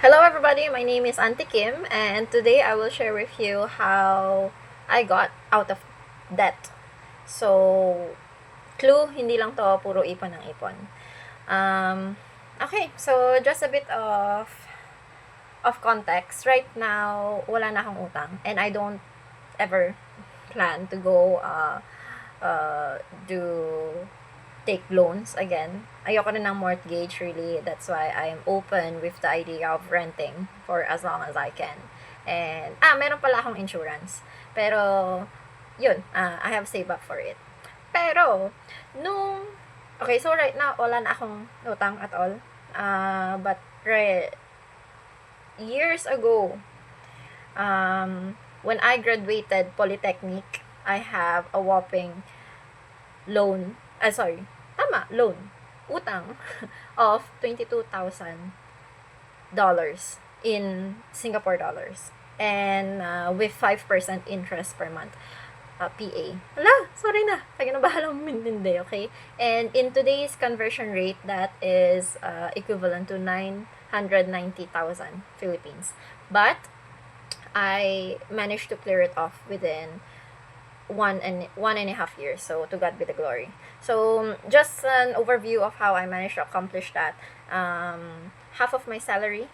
Hello everybody, my name is Auntie Kim and today I will share with you how I got out of debt. So, clue, hindi lang to puro ipon ng ipon. Okay, so just a bit of context. Right now, wala na akong utang and I don't ever plan to go do take loans again. Ayoko na ng mortgage really. That's why I am open with the idea of renting for as long as I can. And, meron pala akong insurance. Pero, yun, I have saved up for it. Pero, okay, so right now, wala na akong utang at all. But, years ago, when I graduated Polytechnic, I have a whopping loan, loan, utang of $22,000 in Singapore dollars. And with 5% interest per month. PA. Sorry na. Kaya na bahalang mintindi, okay? And in today's conversion rate, that is equivalent to 990,000 Philippines. But, I managed to clear it off within one and a half years. So to God be the glory. So just an overview of how I managed to accomplish that. Half of my salary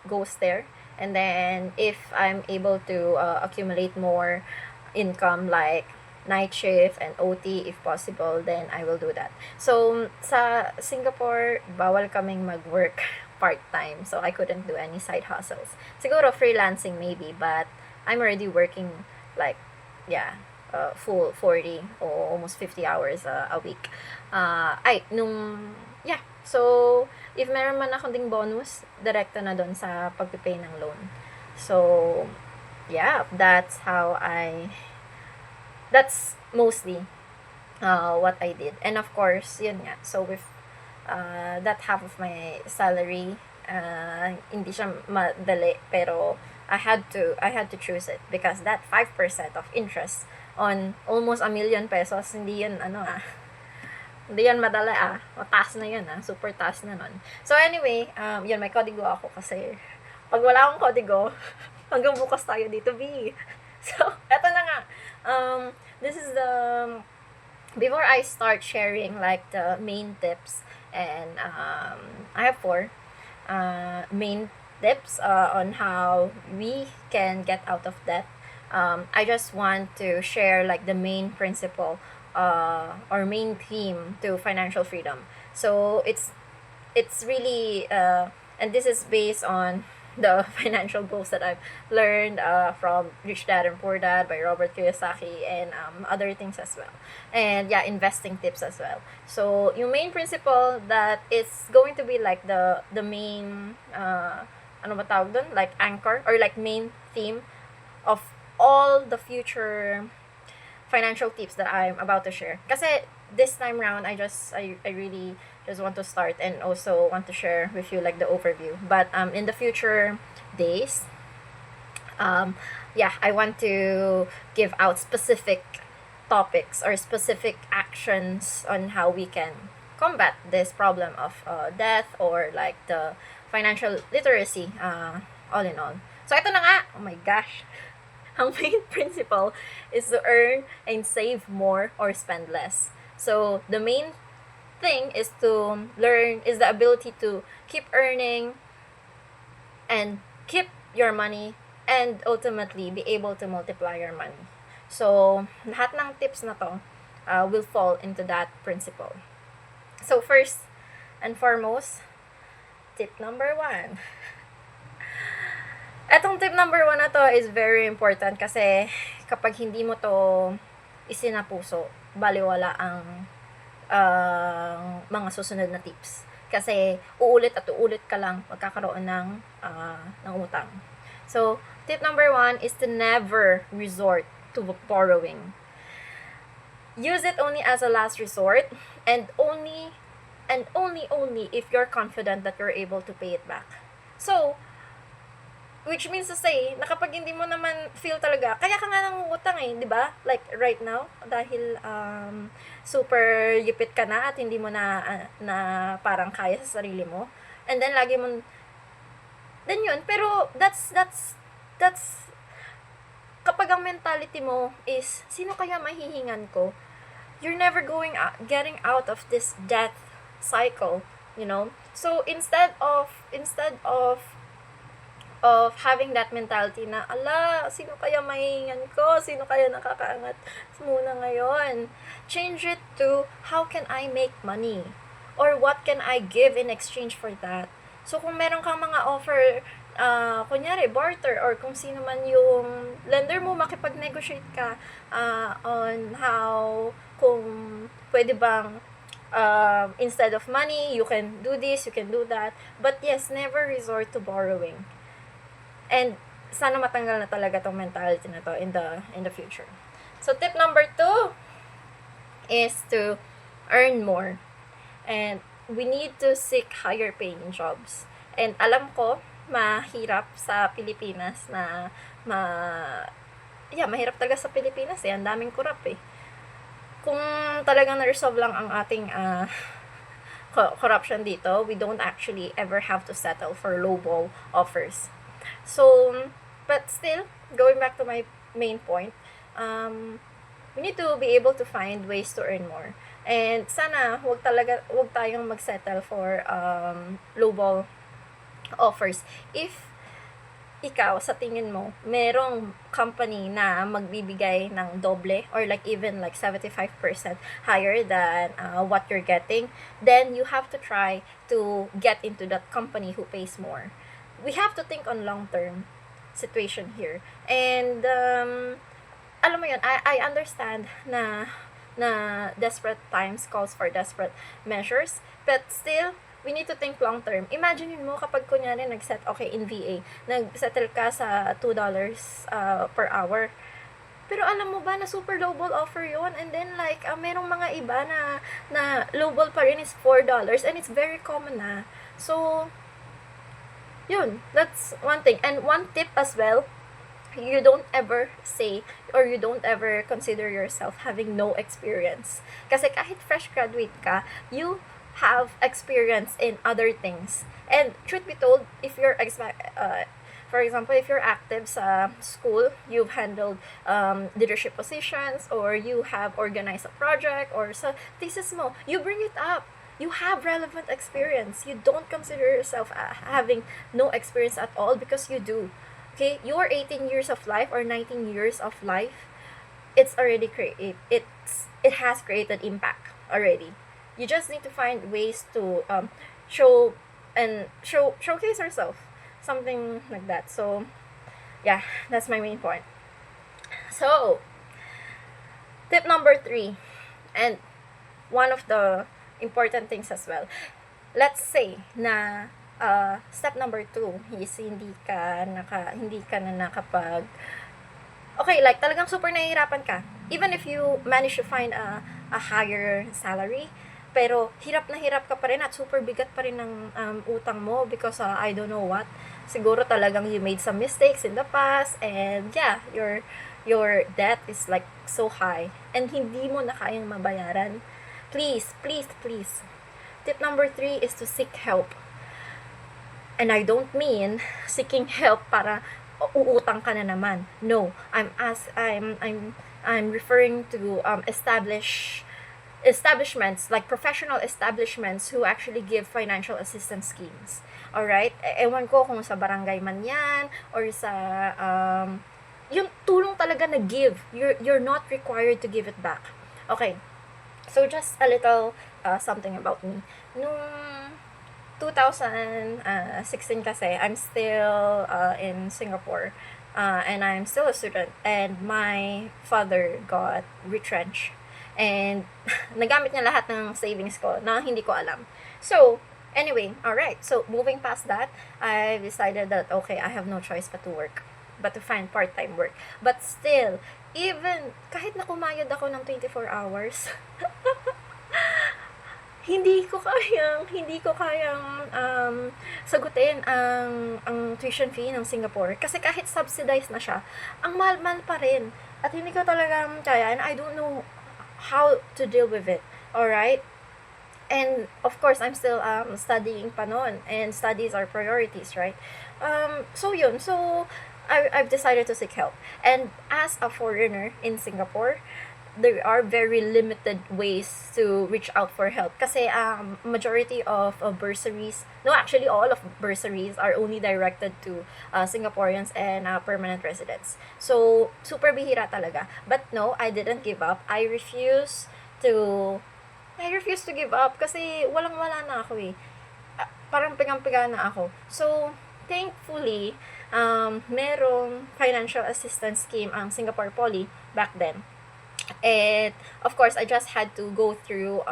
goes there, and then if I'm able to accumulate more income like night shift and OT if possible, then I will do that. So sa Singapore, bawal kaming mag-work part-time, so I couldn't do any side hustles. Siguro freelancing maybe, but I'm already working like full 40 or almost 50 hours a week. So, if meron man akong ding bonus, direkta na doon sa pagpipay ng loan. So, that's mostly what I did. And of course, yun nga, so with that half of my salary, hindi siya madali, pero I had to choose it because that 5% of interest on almost 1,000,000 pesos, hindi yan hindi yan madali mataas na yan super taas na nun. So anyway, yun, may kodigo ako kasi pag wala akong kodigo, hanggang bukas tayo dito, B. So, eto na nga. This is before I start sharing like the main tips, and I have 4 main tips on how we can get out of debt. I just want to share like the main principle or main theme to financial freedom. So it's really and this is based on the financial goals that I've learned from Rich Dad and Poor Dad by Robert Kiyosaki, and other things as well. And investing tips as well. So yung main principle that is going to be like the main ano ba tawag dun? Like anchor or like main theme of all the future financial tips that I'm about to share. Kasi this time round, I really just want to start and also want to share with you like the overview. But in the future days, I want to give out specific topics or specific actions on how we can combat this problem of debt or like the financial literacy all in all. So ito na nga, oh my gosh. Ang main principle is to earn and save more or spend less. So the main thing is to learn is the ability to keep earning and keep your money and ultimately be able to multiply your money. So lahat ng tips na to will fall into that principle. So first and foremost, tip number 1. Etong tip number 1 na to is very important kasi kapag hindi mo to isinapuso, baliwala ang mga susunod na tips. Kasi uulit at uulit ka lang magkakaroon ng utang. So, tip number 1 is to never resort to borrowing. Use it only as a last resort and only if you're confident that you're able to pay it back. So, which means to say, na kapag hindi mo naman feel talaga, kaya ka nga nangungutang di ba? Like right now, dahil super yipit ka na at hindi mo na parang kaya sa sarili mo. And then lagi mo then yun. Pero that's kapag ang mentality mo is, sino kaya mahihingan ko? You're never getting out of this death cycle, you know? So, instead of having that mentality na, ala, sino kaya mahihingan ko? Sino kaya nakakaangat muna ngayon? Change it to, how can I make money? Or what can I give in exchange for that? So, kung meron kang mga offer, kunyari, barter, or kung sino man yung lender mo, makipag-negotiate ka on how, kung pwede bang, instead of money, you can do this, you can do that. But yes, never resort to borrowing. And sana matanggal na talaga tong mentality na to in the future. So, tip number 2 is to earn more. And we need to seek higher paying jobs. And alam ko, mahirap sa Pilipinas na mahirap talaga sa Pilipinas ang daming kurap Kung talagang na-resolve lang ang ating corruption dito, we don't actually ever have to settle for lowball offers. So, but still, going back to my main point, we need to be able to find ways to earn more. And sana wag tayong magsettle for lowball offers. If ikaw, sa tingin mo, merong company na magbibigay ng doble or like even like 75% higher than what you're getting, then you have to try to get into that company who pays more. We have to think on long-term situation here. And alam mo yun, I understand na desperate times calls for desperate measures, but still, we need to think long term. Imagine mo kapag kunyari in VA, nag-settle ka sa $2 per hour. Pero alam mo ba na super lowball offer yon, and then like merong mga iba na lowball pa rin is $4, and it's very common na. So yun, that's one thing. And one tip as well, you don't ever say or you don't ever consider yourself having no experience. Kasi kahit fresh graduate ka, you have experience in other things. And truth be told, if you're for example, if you're active sa school, you've handled leadership positions, or you have organized a project, or sa thesis mo, you bring it up. You have relevant experience. You don't consider yourself having no experience at all, because you do. Okay, your 18 years of life or 19 years of life, it's already it has created impact already. You just need to find ways to showcase yourself, something like that. So yeah, that's my main point. So tip number 3, and one of the important things as well, let's say na step number 2 is hindi ka na nakapag, okay, like talagang super nahihirapan ka, even if you manage to find a higher salary, pero hirap na hirap ka pa rin at super bigat pa rin ng utang mo because I don't know what, siguro talagang you made some mistakes in the past, and yeah, your debt is like so high and hindi mo na kayang mabayaran. Please, tip number 3 is to seek help. And I don't mean seeking help para uutang ka na naman. No, I'm referring to establishments, like professional establishments who actually give financial assistance schemes. Alright? Ewan ko kung sa barangay man yan, or sa yung tulong talaga na give. You're not required to give it back. Okay. So just a little something about me. Nung 2016 kasi, I'm still in Singapore, and I'm still a student, and my father got retrenched. And nagamit niya lahat ng savings ko na hindi ko alam. So, anyway, alright. So, moving past that, I decided that, okay, I have no choice but to find part-time work. But still, even, kahit na kumayod ako ng 24 hours, hindi ko kayang sagutin ang tuition fee ng Singapore. Kasi kahit subsidized na siya, ang mahal-mahal pa rin. At hindi ko talaga kaya, and I don't know how to deal with it. Alright? And of course, I'm still studying pa noon, and studies are priorities, right? So yun, so I've decided to seek help. And as a foreigner in Singapore, there are very limited ways to reach out for help kasi majority of bursaries, no, actually all of bursaries are only directed to Singaporeans and permanent residents. So super bihira talaga. But no, I didn't give up. To I refuse to give up kasi walang-wala na ako eh. Parang pigang-piga na ako. So, thankfully, merong financial assistance scheme ang Singapore Poly back then. And of course, I just had to go through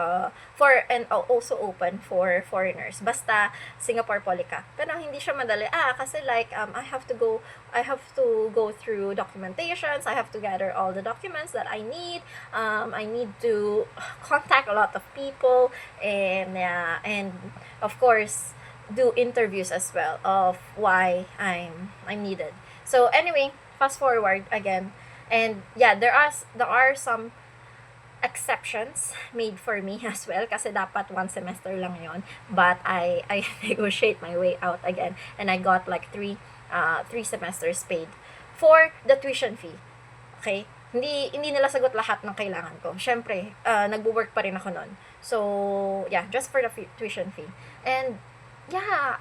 for and also open for foreigners. Basta Singapore Poly ka. Pero hindi siya madali. Kasi like I have to go through documentations. I have to gather all the documents that I need. I need to contact a lot of people and of course do interviews as well of why I'm needed. So anyway, fast forward again. And yeah, there are some exceptions made for me as well kasi dapat one semester lang yon, but I negotiate my way out again, and I got like three semesters paid for the tuition fee. Okay? Hindi nila sagot lahat ng kailangan ko. Syempre, nagwo-work pa rin ako noon. So, yeah, just for the tuition fee. And yeah,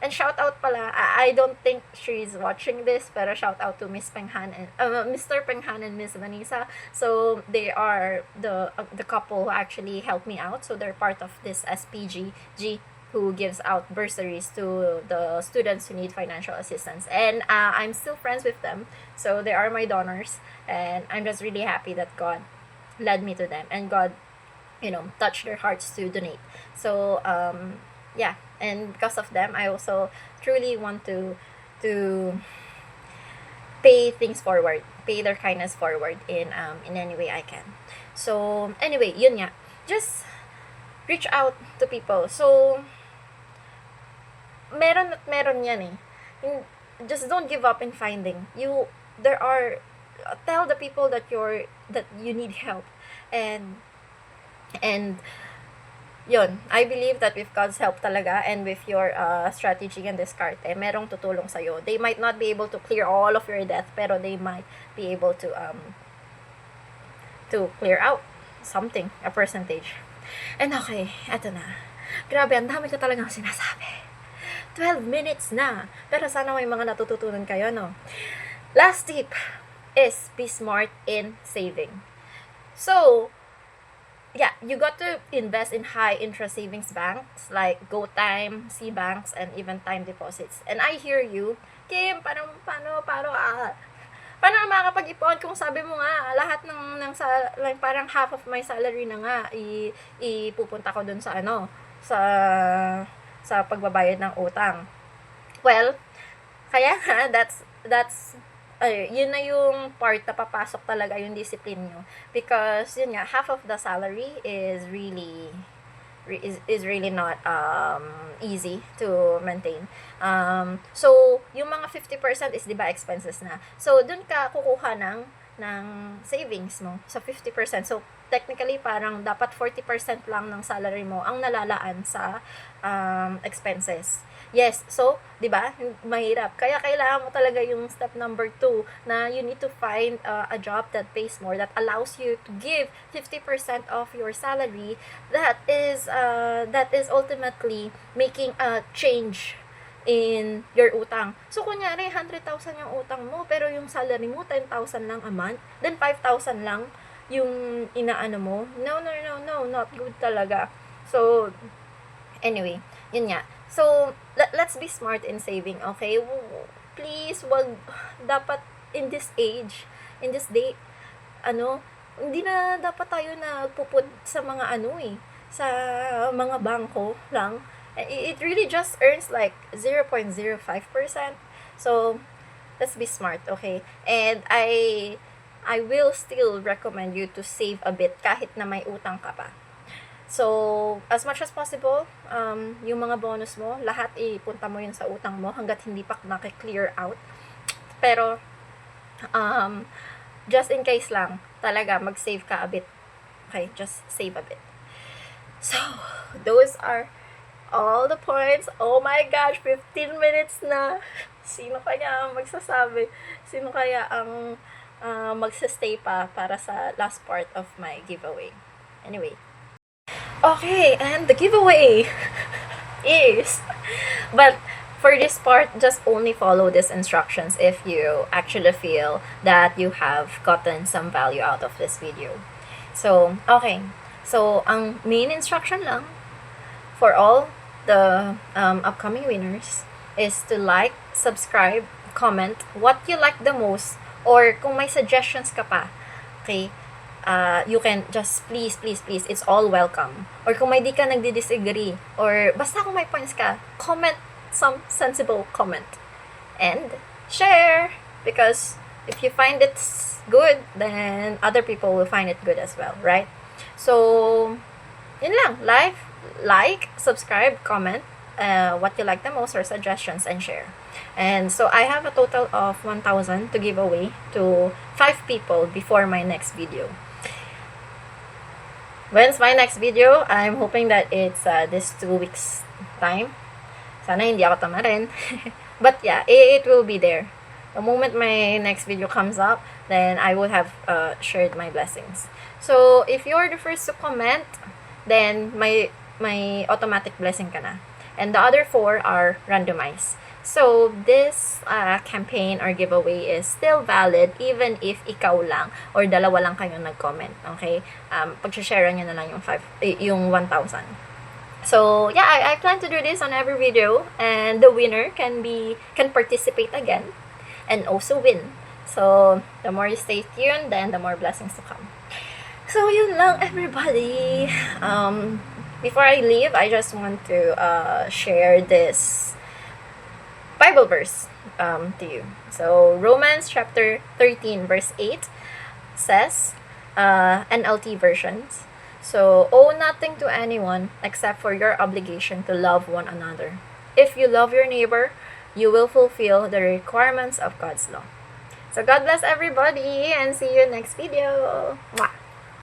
and shout out pala, I don't think she's watching this, pero shout out to Miss Penghan and Mr. Penghan and Miss Vanessa. So they are the couple who actually helped me out. So they're part of this SPGG who gives out bursaries to the students who need financial assistance. And I'm still friends with them. So they are my donors, and I'm just really happy that God led me to them and God, touched their hearts to donate. So yeah, and because of them, I also truly want to pay things forward, pay their kindness forward in any way I can. So anyway, yun nga, just reach out to people. So meron at meron yan eh. Just don't give up in finding. Tell the people that you need help, and yun, I believe that with God's help talaga and with your strategy and diskarte, merong tutulong sa'yo. They might not be able to clear all of your debt, pero they might be able to clear out something, a percentage. And okay, eto na. Grabe, ang dami ko talagang sinasabi. 12 minutes na. Pero sana may mga natututunan kayo, no? Last tip is be smart in saving. So, yeah, you got to invest in high interest savings banks like GoTime, C-Banks, and even time deposits. And I hear you, Kim, paano makakapag-ipon kung sabi mo nga lahat like parang half of my salary na nga ipupunta ko dun sa sa pagbabayad ng utang. Well, kaya nga that's yun na yung part na papasok talaga yung discipline nyo. Because, yun nga, half of the salary is really not easy to maintain. So, yung mga 50% is, di ba, expenses na. So, dun ka kukuha ng savings mo sa 50%. So, technically, parang dapat 40% lang ng salary mo ang nalalaan sa expenses. Yes, so, di ba, mahirap. Kaya kailangan mo talaga yung step number 2 na you need to find a job that pays more, that allows you to give 50% of your salary that is ultimately making a change in your utang. So, kunyari, 100,000 yung utang mo, pero yung salary mo, 10,000 lang a month, then 5,000 lang yung inaano mo. No, not good talaga. So, anyway, yun nga. So, let's be smart in saving, okay? Please, dapat in this age, in this day, hindi na dapat tayo nagpuput sa mga sa mga bangko lang. It really just earns like 0.05%. So, let's be smart, okay? And I will still recommend you to save a bit kahit na may utang ka pa. So, as much as possible, yung mga bonus mo, lahat ipunta mo yun sa utang mo hanggat hindi pa naki-clear out. Pero, just in case lang, talaga, mag-save ka a bit. Okay, just save a bit. So, those are all the points. Oh my gosh, 15 minutes na. Sino kaya ang magsasabi? Sino kaya ang magsastay pa para sa last part of my giveaway? Anyway. Okay, and the giveaway is... But for this part, just only follow these instructions if you actually feel that you have gotten some value out of this video. So, okay. So, ang main instruction lang for all the upcoming winners is to like, subscribe, comment what you like the most, or kung may suggestions ka pa, okay, you can just please, it's all welcome. Or kung may di ka nagdi-disagree, or basta kung may points ka, comment some sensible comment. And share, because if you find it good, then other people will find it good as well, right? So, yun lang. Like, subscribe, comment what you like the most or suggestions, and share. And so I have a total of 1,000 to give away to 5 people before my next video. When's my next video? I'm hoping that it's this 2 weeks time. Sana hindi ako tamarin. But yeah, it will be there. The moment my next video comes up, then I will have shared my blessings. So if you're the first to comment, then my automatic blessing ka na. And the other 4 are randomized. So, this campaign or giveaway is still valid even if ikaw lang or dalawa lang kayo nag-comment. Okay? Pag-share nyo na lang yung 1,000. So, yeah, I plan to do this on every video, and the winner can participate again and also win. So, the more you stay tuned, then the more blessings to come. So, yun lang, everybody. Before I leave, I just want to share this Bible verse to you. So, Romans chapter 13, verse 8 says, NLT versions, so, owe nothing to anyone except for your obligation to love one another. If you love your neighbor, you will fulfill the requirements of God's law. So, God bless everybody, and see you next video. Mwah!